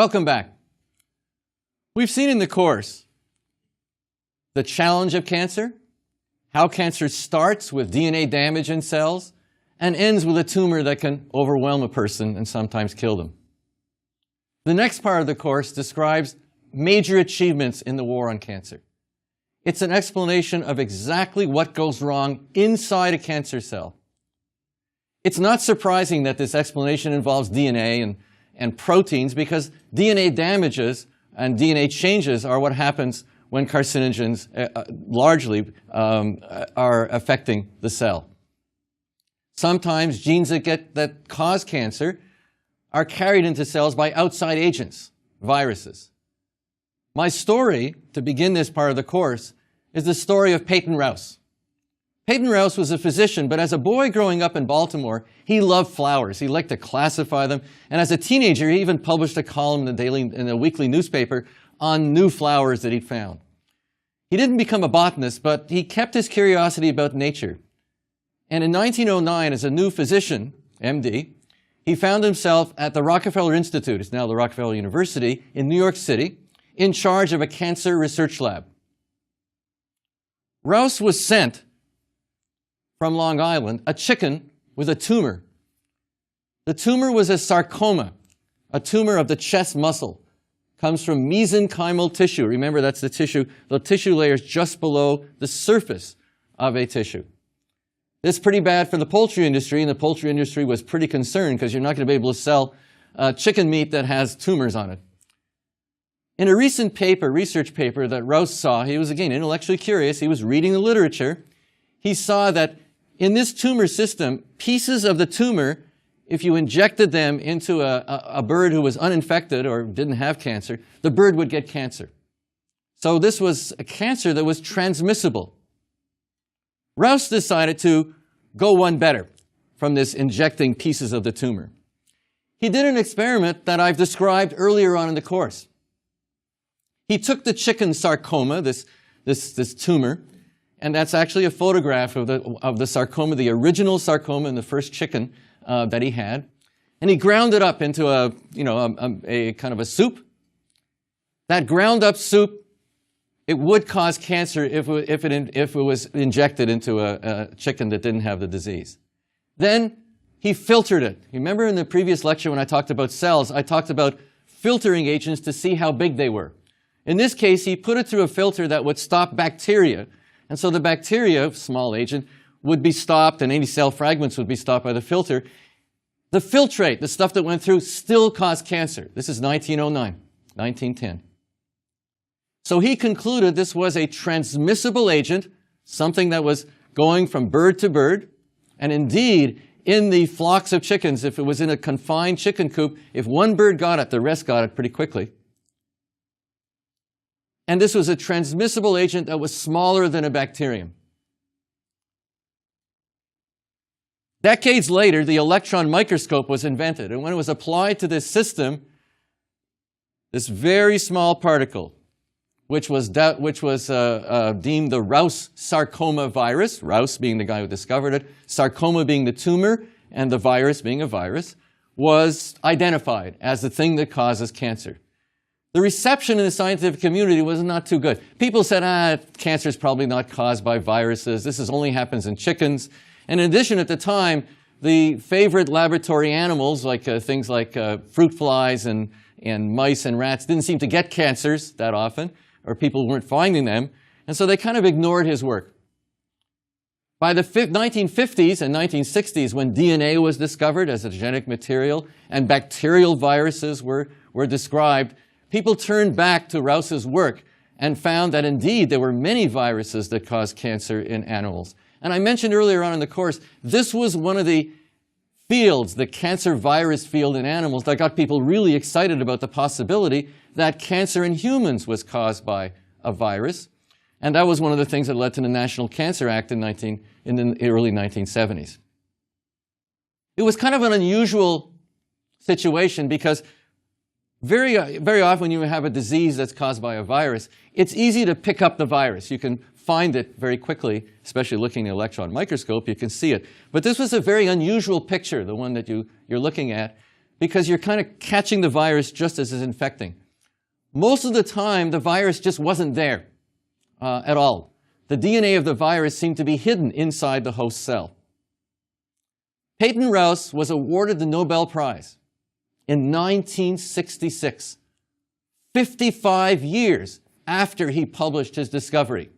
Welcome back. We've seen in the course the challenge of cancer, how cancer starts with DNA damage in cells and ends with a tumor that can overwhelm a person and sometimes kill them. The next part of the course describes major achievements in the war on cancer. It's an explanation of exactly what goes wrong inside a cancer cell. It's not surprising that this explanation involves DNA and proteins, because DNA damages and DNA changes are what happens when carcinogens largely are affecting the cell. Sometimes genes that cause cancer are carried into cells by outside agents, viruses. My story, to begin this part of the course, is the story of Peyton Rous. Peyton Rous was a physician, but as a boy growing up in Baltimore, he loved flowers. He liked to classify them, and as a teenager, he even published a column in the weekly newspaper on new flowers that he'd found. He didn't become a botanist, but he kept his curiosity about nature. And in 1909, as a new physician, MD, he found himself at the Rockefeller Institute, it's now the Rockefeller University, in New York City, in charge of a cancer research lab. Rous was sent from Long Island a chicken with a tumor. The tumor was a sarcoma, a tumor of the chest muscle. Comes from mesenchymal tissue. Remember, that's the tissue layers just below the surface of a tissue. This is pretty bad for the poultry industry, and the poultry industry was pretty concerned because you're not going to be able to sell chicken meat that has tumors on it. In a recent research paper that Rous saw, he was again intellectually curious, he was reading the literature, he saw that in this tumor system, pieces of the tumor, if you injected them into a bird who was uninfected or didn't have cancer, the bird would get cancer. So this was a cancer that was transmissible. Rous decided to go one better from this injecting pieces of the tumor. He did an experiment that I've described earlier on in the course. He took the chicken sarcoma, this tumor, and that's actually a photograph of the sarcoma, the original sarcoma in the first chicken that he had, and he ground it up into a kind of a soup. That ground up soup, it would cause cancer if it was injected into a chicken that didn't have the disease. Then he filtered it. You remember in the previous lecture when I talked about cells, I talked about filtering agents to see how big they were. In this case, he put it through a filter that would stop bacteria. And so the bacteria, small agent, would be stopped, and any cell fragments would be stopped by the filter. The filtrate, the stuff that went through, still caused cancer. This is 1909, 1910. So he concluded this was a transmissible agent, something that was going from bird to bird. And indeed, in the flocks of chickens, if it was in a confined chicken coop, if one bird got it, the rest got it pretty quickly. And this was a transmissible agent that was smaller than a bacterium. Decades later, the electron microscope was invented, and when it was applied to this system, this very small particle, which was deemed the Rous sarcoma virus, Rous being the guy who discovered it, sarcoma being the tumor, and the virus being a virus, was identified as the thing that causes cancer. The reception in the scientific community was not too good. People said, cancer is probably not caused by viruses. This only happens in chickens. And in addition, at the time, the favorite laboratory animals, like things like fruit flies and mice and rats, didn't seem to get cancers that often, or people weren't finding them. And so they kind of ignored his work. By the 1950s and 1960s, when DNA was discovered as a genetic material and bacterial viruses were described, people turned back to Rous's work and found that indeed there were many viruses that caused cancer in animals. And I mentioned earlier on in the course, this was one of the fields, the cancer virus field in animals, that got people really excited about the possibility that cancer in humans was caused by a virus. And that was one of the things that led to the National Cancer Act in the early 1970s. It was kind of an unusual situation because very often when you have a disease that's caused by a virus, it's easy to pick up the virus. You can find it very quickly, especially looking at an electron microscope, you can see it. But this was a very unusual picture, the one that you're looking at, because you're kind of catching the virus just as it's infecting. Most of the time, the virus just wasn't there at all. The DNA of the virus seemed to be hidden inside the host cell. Peyton Rous was awarded the Nobel Prize in 1966, 55 years after he published his discovery.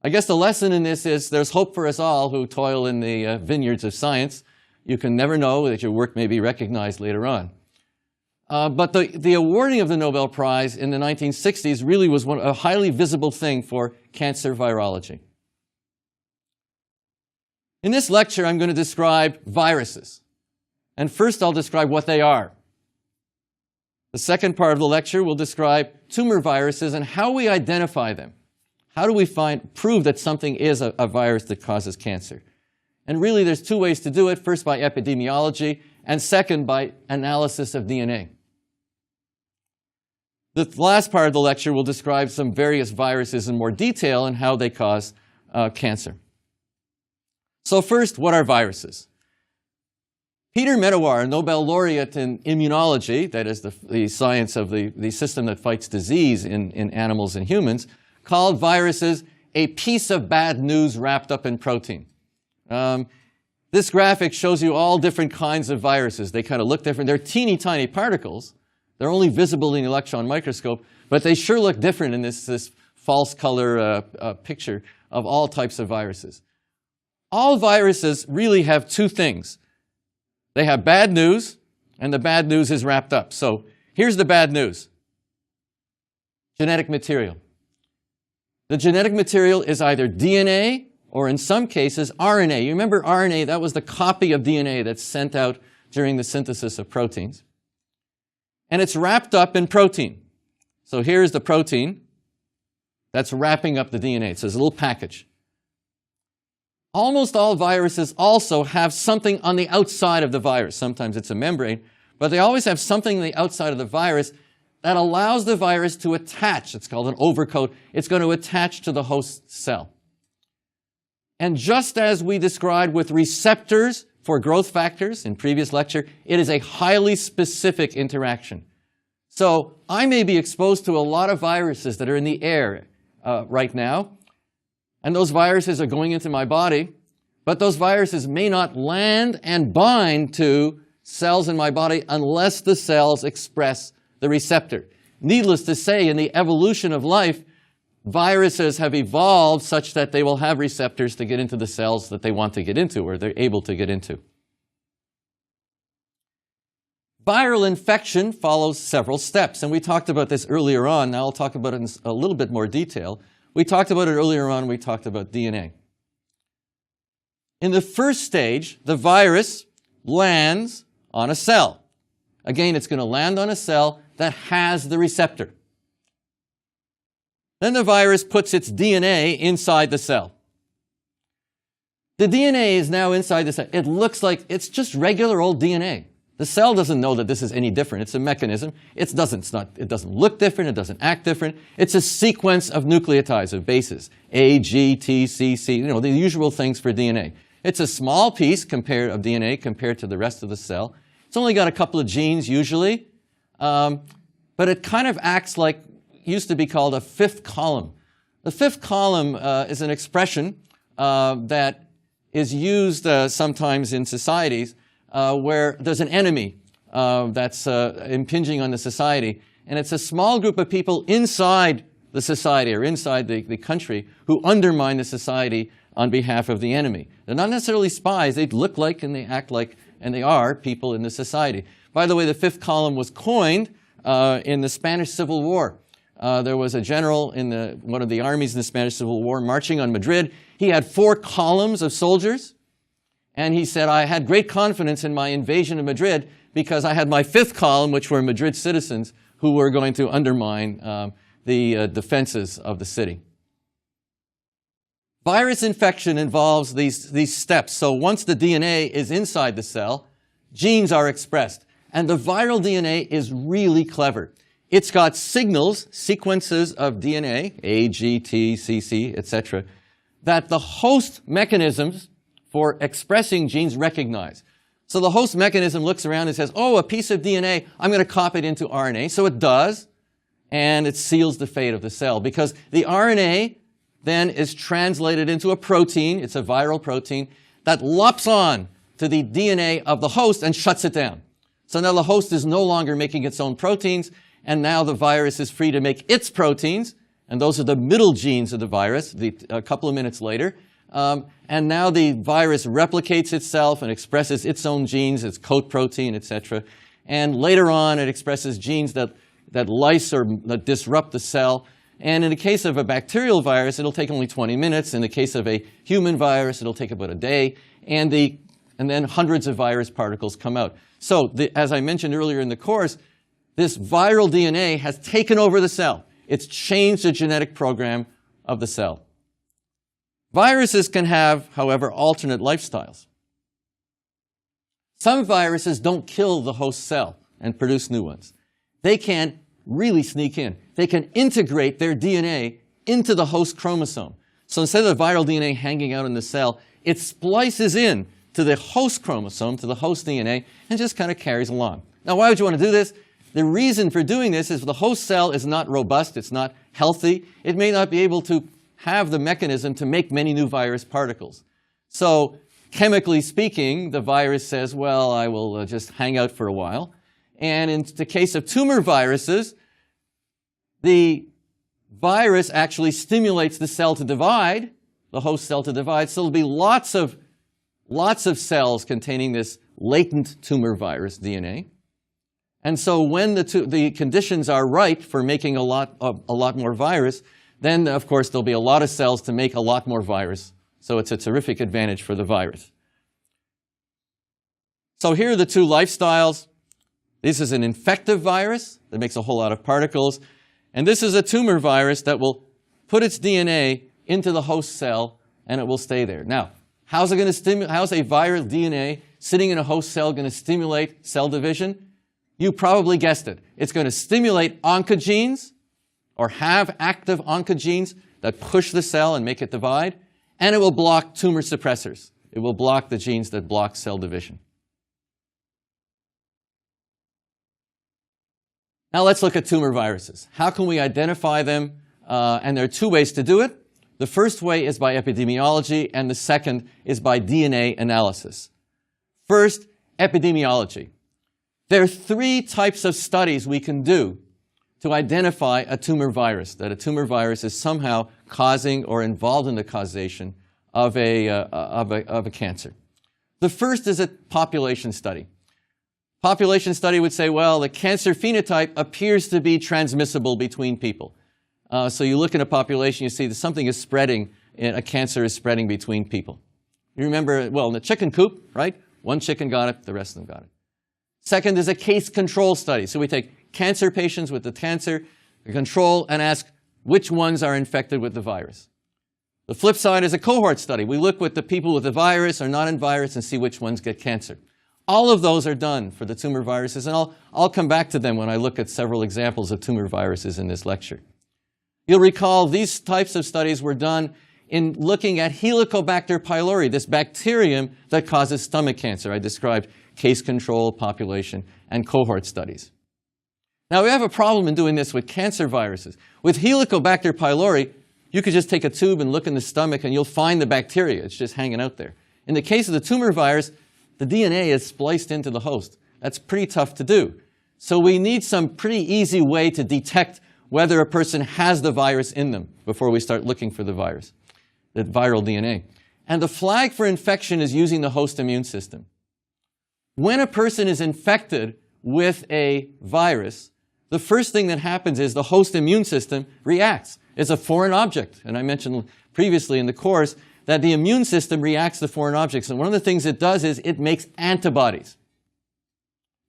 I guess the lesson in this is there's hope for us all who toil in the vineyards of science. You can never know that your work may be recognized later on. But the awarding of the Nobel Prize in the 1960s really was a highly visible thing for cancer virology. In this lecture, I'm going to describe viruses. And first, I'll describe what they are. The second part of the lecture will describe tumor viruses and how we identify them. How do we prove that something is a virus that causes cancer? And really, there's two ways to do it. First, by epidemiology, and second, by analysis of DNA. The last part of the lecture will describe some various viruses in more detail and how they cause cancer. So first, what are viruses? Peter Medawar, a Nobel laureate in immunology, that is the science of the system that fights disease in animals and humans, called viruses a piece of bad news wrapped up in protein. This graphic shows you all different kinds of viruses. They kind of look different. They're teeny tiny particles. They're only visible in the electron microscope, but they sure look different in this false color picture of all types of viruses. All viruses really have two things. They have bad news, and the bad news is wrapped up. So here's the bad news. Genetic material. The genetic material is either DNA or in some cases RNA. You remember RNA, that was the copy of DNA that's sent out during the synthesis of proteins. And it's wrapped up in protein. So here's the protein that's wrapping up the DNA. It's a little package. Almost all viruses also have something on the outside of the virus. Sometimes it's a membrane, but they always have something on the outside of the virus that allows the virus to attach. It's called an overcoat. It's going to attach to the host cell. And just as we described with receptors for growth factors in previous lecture, it is a highly specific interaction. So I may be exposed to a lot of viruses that are in the air right now, and those viruses are going into my body, but those viruses may not land and bind to cells in my body unless the cells express the receptor. Needless to say, in the evolution of life, viruses have evolved such that they will have receptors to get into the cells that they want to get into or they're able to get into. Viral infection follows several steps, and we talked about this earlier on. Now I'll talk about it in a little bit more detail. We talked about it earlier on, we talked about DNA. In the first stage, the virus lands on a cell. Again, it's going to land on a cell that has the receptor. Then the virus puts its DNA inside the cell. The DNA is now inside the cell. It looks like it's just regular old DNA. The cell doesn't know that this is any different. It's a mechanism. It doesn't look different. It doesn't act different. It's a sequence of nucleotides, of bases. A, G, T, C, C, the usual things for DNA. It's a small piece of DNA compared to the rest of the cell. It's only got a couple of genes usually, but it kind of acts like used to be called a fifth column. The fifth column is an expression that is used sometimes in societies where there's an enemy that's impinging on the society, and it's a small group of people inside the society or inside the country who undermine the society on behalf of the enemy. They're not necessarily spies. They look like and they act like and they are people in the society. By the way, the fifth column was coined in the Spanish Civil War. There was a general in one of the armies in the Spanish Civil War marching on Madrid. He had 4 columns of soldiers. And he said, I had great confidence in my invasion of Madrid because I had my 5th column, which were Madrid citizens who were going to undermine the defenses of the city. Virus infection involves these steps. So once the DNA is inside the cell, genes are expressed. And the viral DNA is really clever. It's got signals, sequences of DNA, A, G, T, C, C, etc., that the host mechanisms for expressing genes recognize. So the host mechanism looks around and says, oh, a piece of DNA, I'm going to copy it into RNA. So it does, and it seals the fate of the cell, because the RNA then is translated into a protein. It's a viral protein that lops on to the DNA of the host and shuts it down. So now the host is no longer making its own proteins, and now the virus is free to make its proteins, and those are the middle genes of the virus a couple of minutes later. And now the virus replicates itself and expresses its own genes, its coat protein, etc. And later on, it expresses genes that lyse or that disrupt the cell. And in the case of a bacterial virus, it'll take only 20 minutes. In the case of a human virus, it'll take about a day. And then hundreds of virus particles come out. So, as I mentioned earlier in the course, this viral DNA has taken over the cell. It's changed the genetic program of the cell. Viruses can have, however, alternate lifestyles. Some viruses don't kill the host cell and produce new ones. They can really sneak in. They can integrate their DNA into the host chromosome. So instead of the viral DNA hanging out in the cell, it splices in to the host chromosome, to the host DNA, and just kind of carries along. Now, why would you want to do this? The reason for doing this is the host cell is not robust, it's not healthy. It may not be able to have the mechanism to make many new virus particles. So, chemically speaking, the virus says, well, I will just hang out for a while. And in the case of tumor viruses, the virus actually stimulates the cell to divide, the host cell to divide, so there'll be lots of cells containing this latent tumor virus DNA. And so when the conditions are right for making a lot more virus, then, of course, there'll be a lot of cells to make a lot more virus. So it's a terrific advantage for the virus. So here are the two lifestyles. This is an infective virus that makes a whole lot of particles. And this is a tumor virus that will put its DNA into the host cell, and it will stay there. Now, how's a viral DNA sitting in a host cell going to stimulate cell division? You probably guessed it. It's going to stimulate oncogenes, or have active oncogenes that push the cell and make it divide, and it will block tumor suppressors. It will block the genes that block cell division. Now let's look at tumor viruses. How can we identify them? And there are two ways to do it. The first way is by epidemiology, and the second is by DNA analysis. First, epidemiology. There are three types of studies we can do to identify a tumor virus, that a tumor virus is somehow causing or involved in the causation of a cancer. The first is a population study. Population study would say, well, the cancer phenotype appears to be transmissible between people. So you look in a population, you see that something is spreading, a cancer is spreading between people. You remember, well, in the chicken coop, right? One chicken got it, the rest of them got it. Second is a case control study. So we take cancer patients with the cancer, the control, and ask which ones are infected with the virus. The flip side is a cohort study. We look with the people with the virus or not in virus and see which ones get cancer. All of those are done for the tumor viruses, and I'll come back to them when I look at several examples of tumor viruses in this lecture. You'll recall these types of studies were done in looking at Helicobacter pylori, this bacterium that causes stomach cancer. I described case control, population, and cohort studies. Now, we have a problem in doing this with cancer viruses. With Helicobacter pylori, you could just take a tube and look in the stomach and you'll find the bacteria. It's just hanging out there. In the case of the tumor virus, the DNA is spliced into the host. That's pretty tough to do. So we need some pretty easy way to detect whether a person has the virus in them before we start looking for the virus, the viral DNA. And the flag for infection is using the host immune system. When a person is infected with a virus, the first thing that happens is the host immune system reacts. It's a foreign object. And I mentioned previously in the course that the immune system reacts to foreign objects. And one of the things it does is it makes antibodies.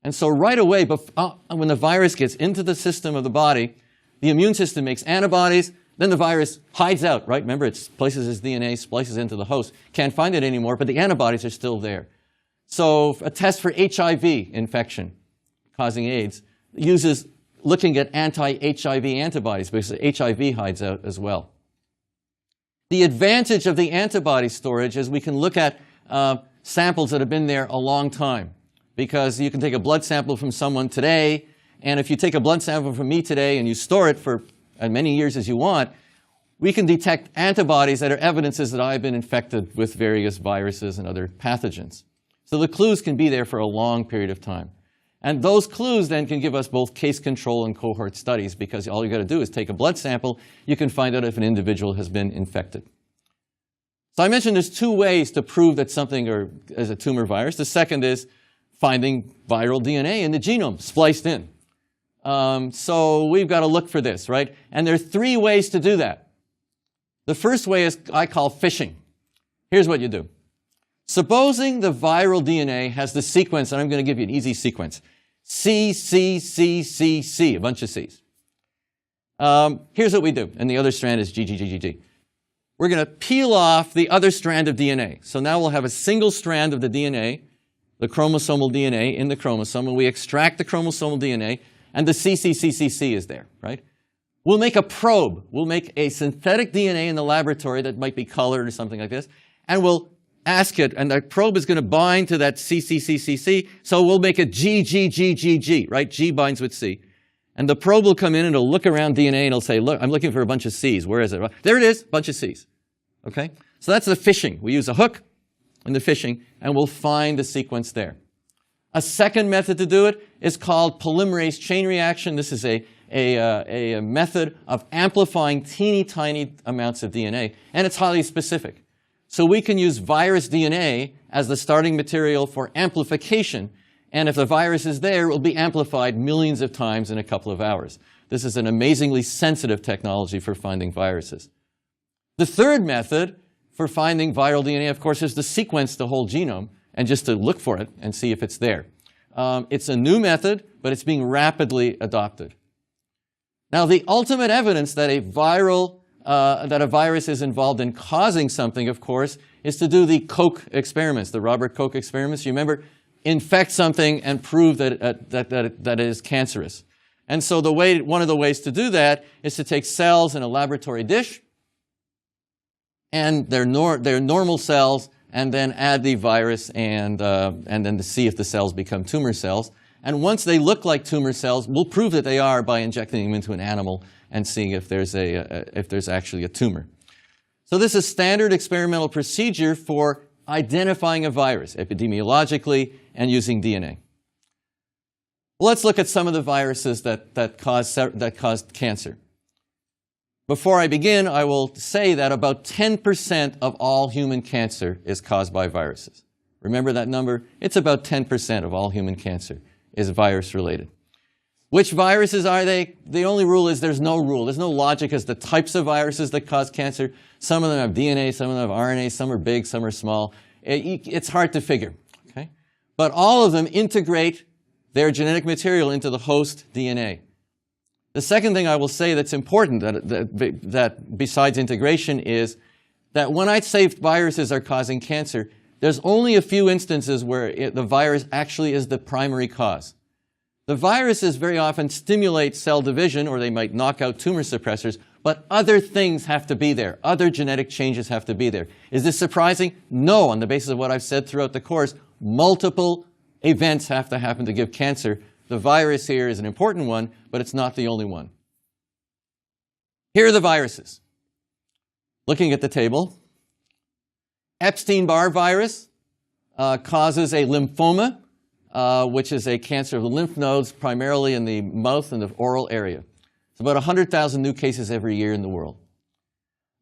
And so right away, when the virus gets into the system of the body, the immune system makes antibodies, then the virus hides out, right? Remember, it places its DNA, splices into the host. Can't find it anymore, but the antibodies are still there. So a test for HIV infection causing AIDS uses looking at anti-HIV antibodies because HIV hides out as well. The advantage of the antibody storage is we can look at samples that have been there a long time, because you can take a blood sample from someone today, and if you take a blood sample from me today and you store it for as many years as you want, we can detect antibodies that are evidences that I've been infected with various viruses and other pathogens. So the clues can be there for a long period of time. And those clues then can give us both case control and cohort studies, because all you got to do is take a blood sample. You can find out if an individual has been infected. So I mentioned there's two ways to prove that something is a tumor virus. The second is finding viral DNA in the genome, spliced in. So we've got to look for this, right? And there are three ways to do that. The first way is I call fishing. Here's what you do. Supposing the viral DNA has the sequence, and I'm going to give you an easy sequence, C, C, C, C, C, a bunch of Cs. Here's what we do, and the other strand is G, G, G, G, G. We're going to peel off the other strand of DNA. So now we'll have a single strand of the DNA, the chromosomal DNA in the chromosome, and we extract the chromosomal DNA, and the CCCCC is there, right? We'll make a probe. We'll make a synthetic DNA in the laboratory that might be colored or something like this, and we'll ask it, and the probe is going to bind to that CCCCC, so we'll make a G, G, G, G, G, right? G binds with C. And the probe will come in and it'll look around DNA and it'll say, look, I'm looking for a bunch of Cs. Where is it? There it is, bunch of Cs. Okay? So that's the fishing. We use a hook in the fishing, and we'll find the sequence there. A second method to do it is called polymerase chain reaction. This is a method of amplifying teeny tiny amounts of DNA, and it's highly specific. So we can use virus DNA as the starting material for amplification, and if the virus is there, it will be amplified millions of times in a couple of hours. This is an amazingly sensitive technology for finding viruses. The third method for finding viral DNA, of course, is to sequence the whole genome and just to look for it and see if it's there. It's a new method, but it's being rapidly adopted. Now, the ultimate evidence that a virus is involved in causing something, of course, is to do the Koch experiments, the Robert Koch experiments. You remember, infect something and prove that it is cancerous. And so one of the ways to do that is to take cells in a laboratory dish, and they're normal cells, and then add the virus and then to see if the cells become tumor cells. And once they look like tumor cells, we'll prove that they are by injecting them into an animal and seeing if there's actually a tumor. So this is standard experimental procedure for identifying a virus epidemiologically and using DNA. Well, let's look at some of the viruses that cause cancer. Before I begin, I will say that about 10% of all human cancer is caused by viruses. Remember that number? It's about 10% of all human cancer is virus-related. Which viruses are they? The only rule is there's no rule. There's no logic as to the types of viruses that cause cancer. Some of them have DNA, some of them have RNA, some are big, some are small. It's hard to figure, okay? But all of them integrate their genetic material into the host DNA. The second thing I will say that's important that besides integration is that when I say viruses are causing cancer, there's only a few instances where the virus actually is the primary cause. The viruses very often stimulate cell division, or they might knock out tumor suppressors, but other things have to be there. Other genetic changes have to be there. Is this surprising? No, on the basis of what I've said throughout the course, multiple events have to happen to give cancer. The virus here is an important one, but it's not the only one. Here are the viruses. Looking at the table, Epstein-Barr virus causes a lymphoma, which is a cancer of the lymph nodes, primarily in the mouth and the oral area. It's about 100,000 new cases every year in the world.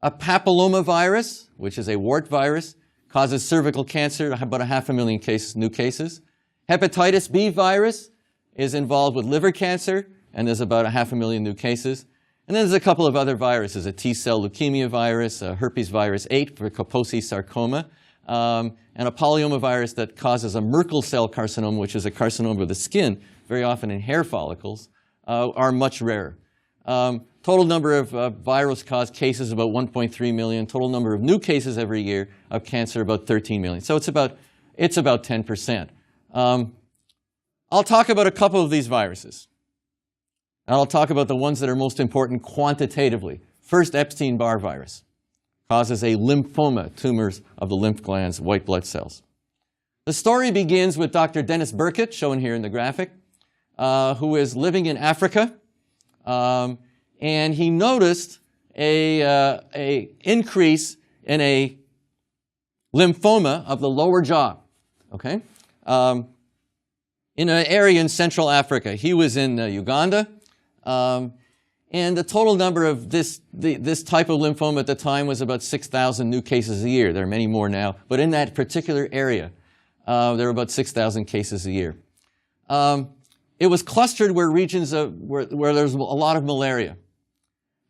A papillomavirus, which is a wart virus, causes cervical cancer, about 500,000 new cases. Hepatitis B virus is involved with liver cancer, and there's about 500,000 new cases. And then there's a couple of other viruses, a T-cell leukemia virus, a herpes virus 8 for Kaposi sarcoma, and a polyomavirus that causes a Merkel cell carcinoma, which is a carcinoma of the skin, very often in hair follicles, are much rarer. Total number of virus-caused cases about 1.3 million. Total number of new cases every year of cancer about 13 million. So it's about 10%. I'll talk about a couple of these viruses. And I'll talk about the ones that are most important quantitatively. First, Epstein-Barr virus causes a lymphoma, tumors of the lymph glands, white blood cells. The story begins with Dr. Dennis Burkitt, shown here in the graphic, who is living in Africa, and he noticed a increase in a lymphoma of the lower jaw, okay, in an area in Central Africa. He was in Uganda, and the total number of this type of lymphoma at the time was about 6,000 new cases a year. There are many more now, but in that particular area, there were about 6,000 cases a year. It was clustered where regions where there's a lot of malaria.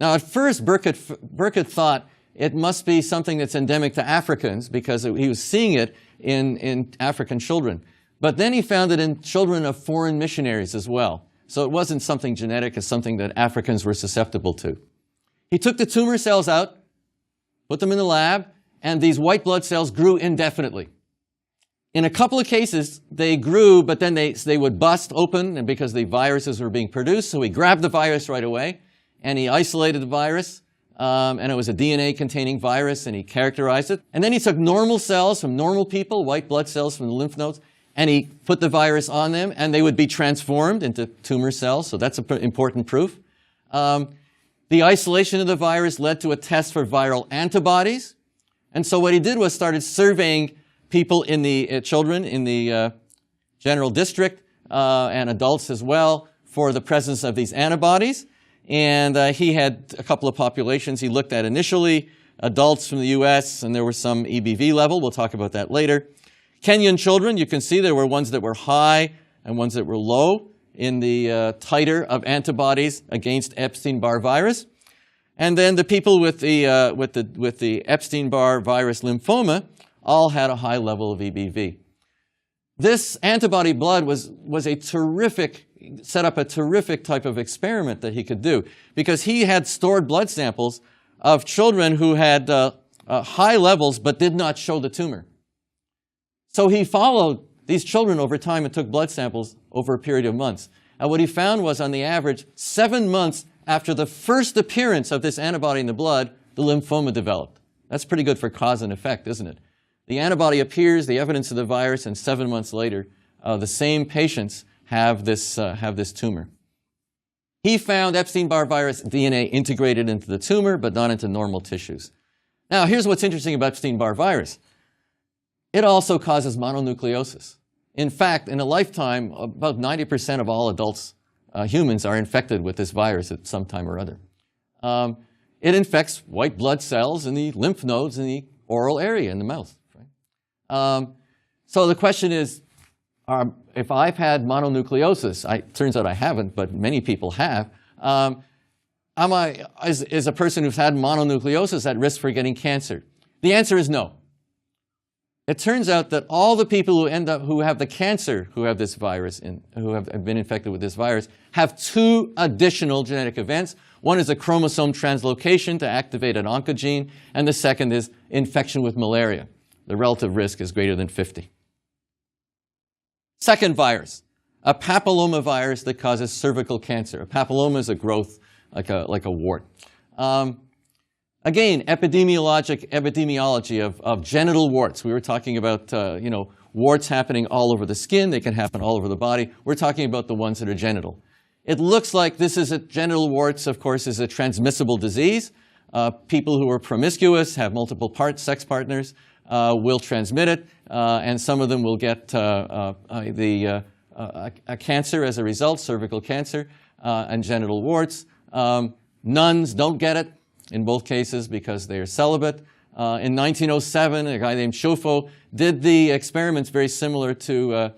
Now, at first, Burkitt thought it must be something that's endemic to Africans because he was seeing it in African children. But then he found it in children of foreign missionaries as well. So it wasn't something genetic, it's something that Africans were susceptible to. He took the tumor cells out, put them in the lab, and these white blood cells grew indefinitely. In a couple of cases, they grew, but then they would bust open and because the viruses were being produced. So he grabbed the virus right away, and he isolated the virus, and it was a DNA-containing virus, and he characterized it. And then he took normal cells from normal people, white blood cells from the lymph nodes, and he put the virus on them, and they would be transformed into tumor cells. So that's an important proof. The isolation of the virus led to a test for viral antibodies. And so what he did was started surveying people in the children in the general district and adults as well for the presence of these antibodies. And he had a couple of populations he looked at initially, adults from the US, and there was some EBV level. We'll talk about that later. Kenyan children, you can see there were ones that were high and ones that were low in the titer of antibodies against Epstein-Barr virus. And then the people with the Epstein-Barr virus lymphoma all had a high level of EBV. This antibody blood was a terrific, set up a terrific type of experiment that he could do because he had stored blood samples of children who had high levels but did not show the tumor. So he followed these children over time and took blood samples over a period of months. And what he found was, on the average, 7 months after the first appearance of this antibody in the blood, the lymphoma developed. That's pretty good for cause and effect, isn't it? The antibody appears, the evidence of the virus, and 7 months later, the same patients have this tumor. He found Epstein-Barr virus DNA integrated into the tumor, but not into normal tissues. Now, here's what's interesting about Epstein-Barr virus. It also causes mononucleosis. In fact, in a lifetime, about 90% of all adults, humans, are infected with this virus at some time or other. It infects white blood cells in the lymph nodes in the oral area in the mouth. Right? So the question is, if I've had mononucleosis, turns out I haven't, but many people have, is a person who's had mononucleosis at risk for getting cancer? The answer is no. It turns out that all the people who have the cancer, who have this virus, who have been infected with this virus, have 2 additional genetic events. One is a chromosome translocation to activate an oncogene, and the second is infection with malaria. The relative risk is greater than 50. Second virus, a papillomavirus that causes cervical cancer. A papilloma is a growth like a wart. Again, epidemiology of genital warts. We were talking about warts happening all over the skin. They can happen all over the body. We're talking about the ones that are genital. It looks like this is genital warts, of course, is a transmissible disease. People who are promiscuous, have multiple sex partners, will transmit it, and some of them will get a cancer as a result, cervical cancer and genital warts. Nuns don't get it in both cases because they are celibate. In 1907, a guy named Schofo did the experiments very similar to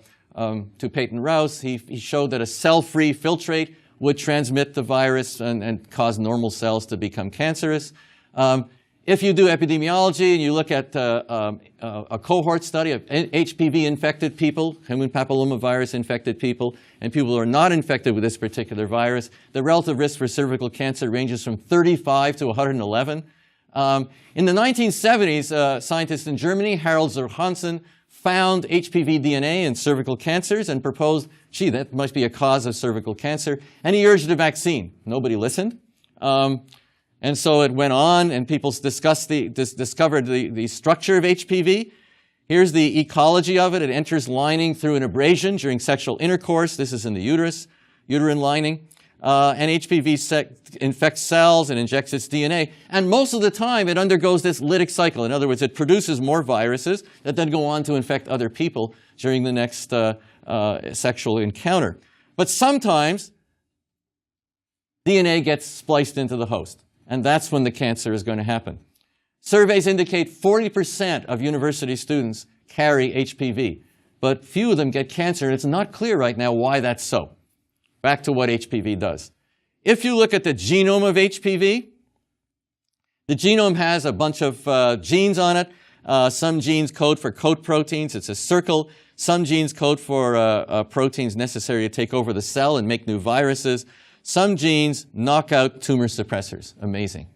Peyton Rouse. He showed that a cell-free filtrate would transmit the virus and cause normal cells to become cancerous. If you do epidemiology and you look at a cohort study of HPV-infected people, human papillomavirus-infected people, and people who are not infected with this particular virus, the relative risk for cervical cancer ranges from 35 to 111. In the 1970s, scientists in Germany, Harald zur Hansen, found HPV DNA in cervical cancers and proposed, gee, that must be a cause of cervical cancer, and he urged a vaccine. Nobody listened. And so it went on, and people discovered the structure of HPV. Here's the ecology of it. It enters lining through an abrasion during sexual intercourse. This is in the uterus, uterine lining. And HPV infects cells and injects its DNA. And most of the time, it undergoes this lytic cycle. In other words, it produces more viruses that then go on to infect other people during the next sexual encounter. But sometimes, DNA gets spliced into the host. And that's when the cancer is going to happen. Surveys indicate 40% of university students carry HPV, but few of them get cancer, and it's not clear right now why that's so. Back to what HPV does. If you look at the genome of HPV, the genome has a bunch of genes on it. Some genes code for coat proteins. It's a circle. Some genes code for proteins necessary to take over the cell and make new viruses. Some genes knock out tumor suppressors. Amazing.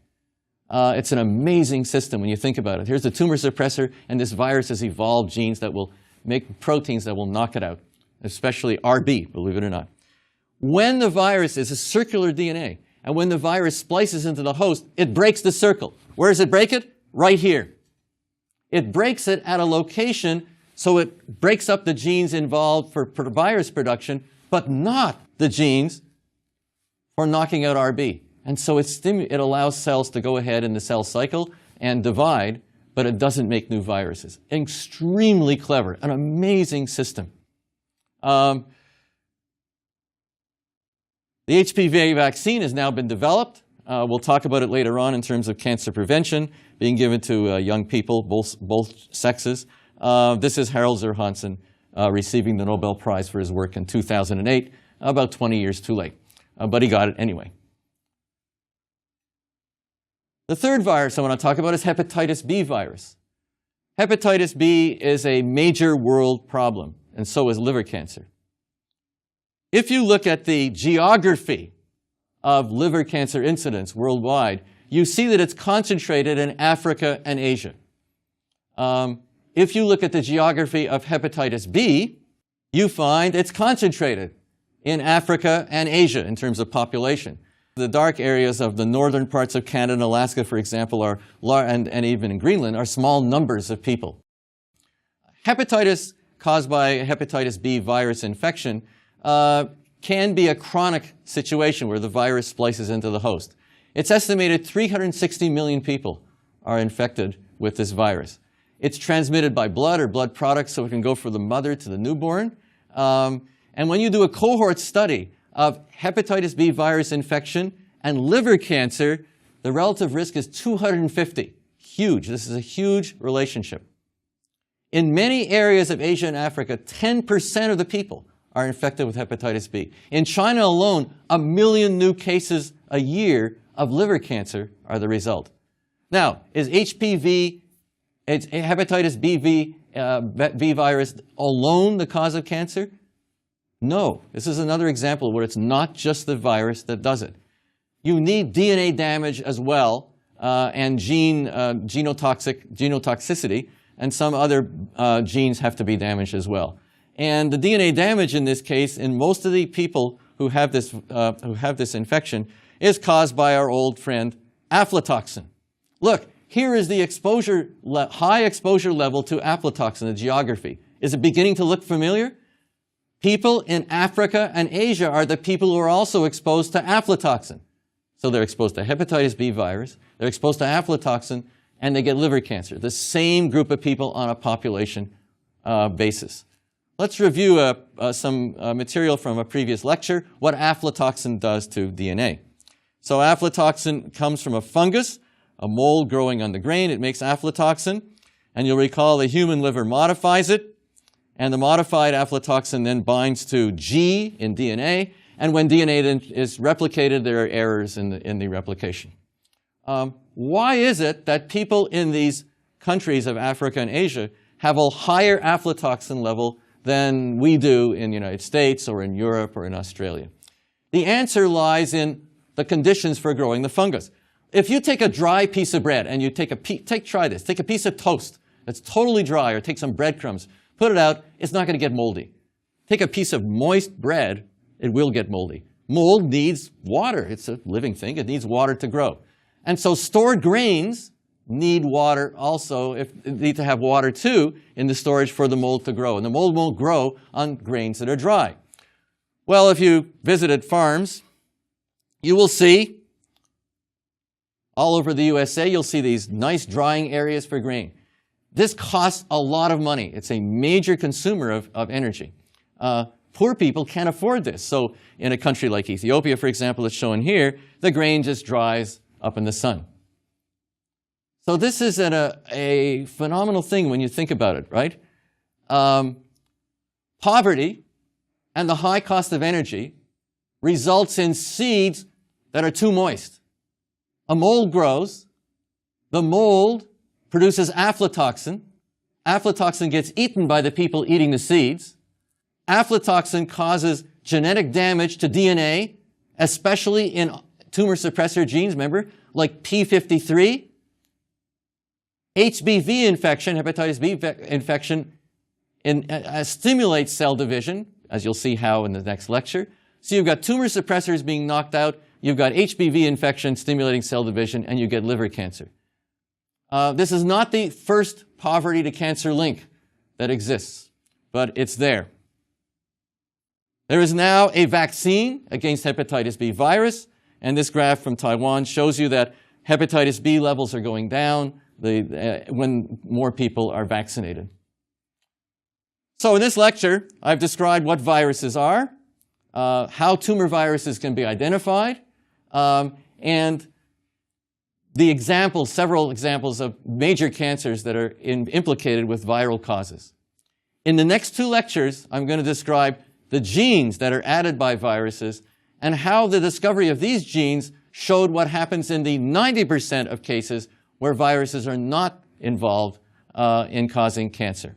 It's an amazing system when you think about it. Here's the tumor suppressor, and this virus has evolved genes that will make proteins that will knock it out, especially RB, believe it or not. When the virus is a circular DNA, and when the virus splices into the host, it breaks the circle. Where does it break it? Right here. It breaks it at a location, so it breaks up the genes involved for virus production, but not the genes for knocking out RB. And so it allows cells to go ahead in the cell cycle and divide, but it doesn't make new viruses. Extremely clever, an amazing system. The HPV vaccine has now been developed. We'll talk about it later on in terms of cancer prevention, being given to young people, both sexes. This is Harald zur Hansen receiving the Nobel Prize for his work in 2008, about 20 years too late. But he got it anyway. The third virus I want to talk about is hepatitis B virus. Hepatitis B is a major world problem, and so is liver cancer. If you look at the geography of liver cancer incidence worldwide, you see that it's concentrated in Africa and Asia. If you look at the geography of hepatitis B, you find it's concentrated in Africa and Asia in terms of population. The dark areas of the northern parts of Canada and Alaska, for example, and even in Greenland, are small numbers of people. Hepatitis caused by hepatitis B virus infection can be a chronic situation where the virus splices into the host. It's estimated 360 million people are infected with this virus. It's transmitted by blood or blood products, so it can go from the mother to the newborn. And when you do a cohort study of hepatitis B virus infection and liver cancer, the relative risk is 250. Huge. This is a huge relationship. In many areas of Asia and Africa, 10% of the people are infected with hepatitis B. In China alone, 1 million new cases a year of liver cancer are the result. Now, is HPV, hepatitis B virus alone the cause of cancer? No. This is another example where it's not just the virus that does it. You need DNA damage as well, and genotoxicity, and some other genes have to be damaged as well. And the DNA damage in this case, in most of the people who have this infection, is caused by our old friend aflatoxin. Look, here is the high exposure level to aflatoxin, the geography. Is it beginning to look familiar? People in Africa and Asia are the people who are also exposed to aflatoxin. So they're exposed to hepatitis B virus, they're exposed to aflatoxin, and they get liver cancer. The same group of people on a population basis. Let's review some material from a previous lecture, what aflatoxin does to DNA. So aflatoxin comes from a fungus, a mold growing on the grain. It makes aflatoxin, and you'll recall the human liver modifies it. And the modified aflatoxin then binds to G in DNA, and when DNA then is replicated, there are errors in the replication. Why is it that people in these countries of Africa and Asia have a higher aflatoxin level than we do in the United States or in Europe or in Australia? The answer lies in the conditions for growing the fungus. If you take a dry piece of bread and you try this, take a piece of toast that's totally dry, or take some breadcrumbs, put it out, it's not going to get moldy. Take a piece of moist bread, it will get moldy. Mold needs water. It's a living thing. It needs water to grow. And so stored grains need water also, need to have water too in the storage for the mold to grow. And the mold won't grow on grains that are dry. Well, if you visited farms, you will see all over the USA, you'll see these nice drying areas for grain. This costs a lot of money. It's a major consumer of energy. Poor people can't afford this. So in a country like Ethiopia, for example, that's shown here, the grain just dries up in the sun. So this is a phenomenal thing when you think about it, right? Poverty and the high cost of energy results in seeds that are too moist. A mold grows. The mold produces aflatoxin. Aflatoxin gets eaten by the people eating the seeds. Aflatoxin causes genetic damage to DNA, especially in tumor suppressor genes, remember, like P53. HBV infection, hepatitis B infection, stimulates cell division, as you'll see how in the next lecture. So you've got tumor suppressors being knocked out, you've got HBV infection stimulating cell division, and you get liver cancer. This is not the first poverty to cancer link that exists, but it's there. There is now a vaccine against hepatitis B virus, and this graph from Taiwan shows you that hepatitis B levels are going down when more people are vaccinated. So in this lecture, I've described what viruses are, how tumor viruses can be identified, and the examples, several examples of major cancers that are implicated with viral causes. In the next two lectures, I'm going to describe the genes that are added by viruses and how the discovery of these genes showed what happens in the 90% of cases where viruses are not involved in causing cancer.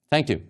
Thank you.